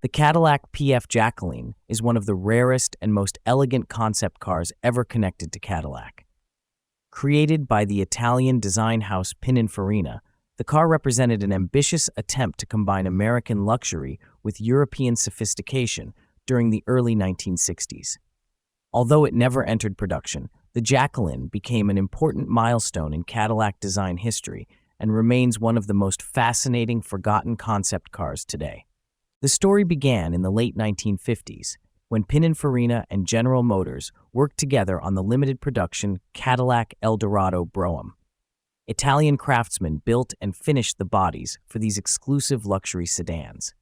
The Cadillac PF Jacqueline is one of the rarest and most elegant concept cars ever connected to Cadillac. Created by the Italian design house Pininfarina, the car represented an ambitious attempt to combine American luxury with European sophistication during the early 1960s. Although it never entered production, the Jacqueline became an important milestone in Cadillac design history and remains one of the most fascinating forgotten concept cars today. The story began in the late 1950s, when Pininfarina and General Motors worked together on the limited production Cadillac Eldorado Biarritz. Italian craftsmen built and finished the bodies for these exclusive luxury sedans.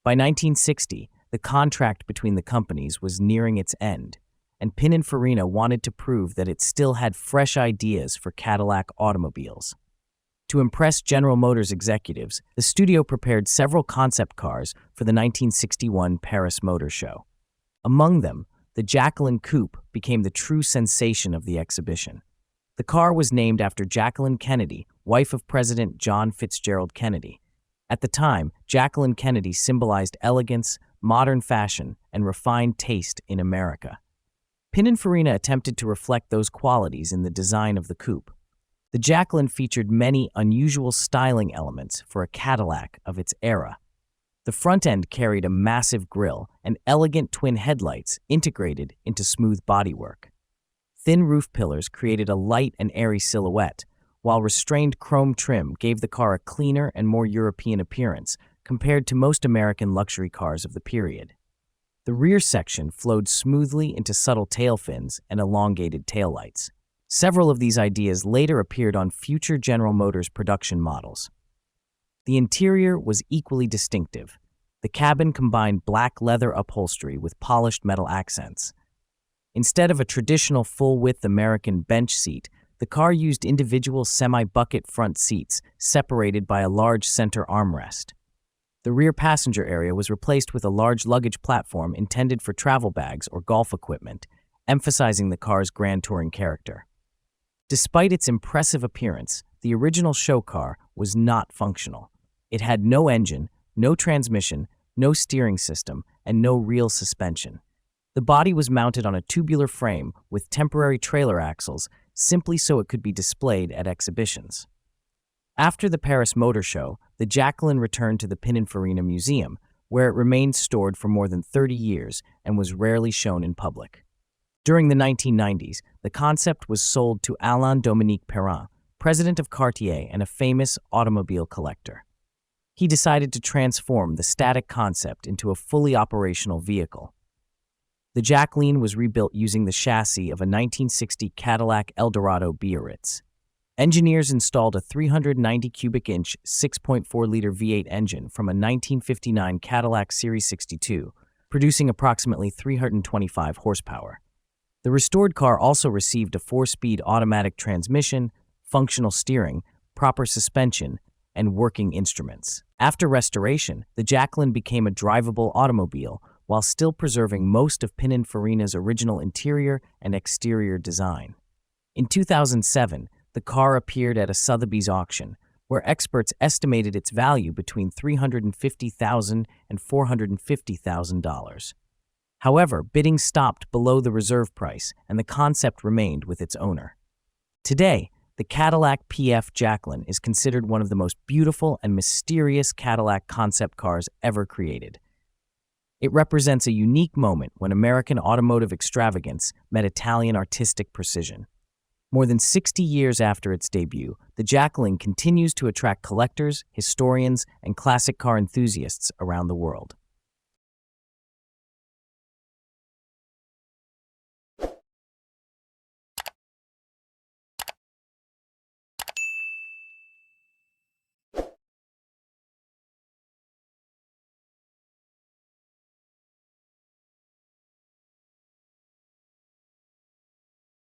By 1960, the contract between the companies was nearing its end, and Pininfarina wanted to prove that it still had fresh ideas for Cadillac automobiles. To impress General Motors executives, the studio prepared several concept cars for the 1961 Paris Motor Show. Among them, the Jacqueline coupe became the true sensation of the exhibition. The car was named after Jacqueline Kennedy, wife of President John Fitzgerald Kennedy. At the time, Jacqueline Kennedy symbolized elegance, modern fashion, and refined taste in America. Pininfarina attempted to reflect those qualities in the design of the coupe. The Jacqueline featured many unusual styling elements for a Cadillac of its era. The front end carried a massive grille and elegant twin headlights integrated into smooth bodywork. Thin roof pillars created a light and airy silhouette, while restrained chrome trim gave the car a cleaner and more European appearance compared to most American luxury cars of the period. The rear section flowed smoothly into subtle tail fins and elongated taillights. Several of these ideas later appeared on future General Motors production models. The interior was equally distinctive. The cabin combined black leather upholstery with polished metal accents. Instead of a traditional full-width American bench seat, the car used individual semi-bucket front seats separated by a large center armrest. The rear passenger area was replaced with a large luggage platform intended for travel bags or golf equipment, emphasizing the car's grand touring character. Despite its impressive appearance, the original show car was not functional. It had no engine, no transmission, no steering system, and no real suspension. The body was mounted on a tubular frame with temporary trailer axles simply so it could be displayed at exhibitions. After the Paris Motor Show, the Jacqueline returned to the Pininfarina Museum, where it remained stored for more than 30 years and was rarely shown in public. During the 1990s, the concept was sold to Alain Dominique Perrin, president of Cartier and a famous automobile collector. He decided to transform the static concept into a fully operational vehicle. The Jacqueline was rebuilt using the chassis of a 1960 Cadillac Eldorado Biarritz. Engineers installed a 390 cubic inch 6.4-liter V8 engine from a 1959 Cadillac Series 62, producing approximately 325 horsepower. The restored car also received a 4-speed automatic transmission, functional steering, proper suspension, and working instruments. After restoration, the Jacqueline became a drivable automobile while still preserving most of Pininfarina's original interior and exterior design. In 2007, the car appeared at a Sotheby's auction, where experts estimated its value between $350,000 and $450,000. However, bidding stopped below the reserve price, and the concept remained with its owner. Today, the Cadillac PF Jacqueline is considered one of the most beautiful and mysterious Cadillac concept cars ever created. It represents a unique moment when American automotive extravagance met Italian artistic precision. More than 60 years after its debut, the Jacqueline continues to attract collectors, historians, and classic car enthusiasts around the world.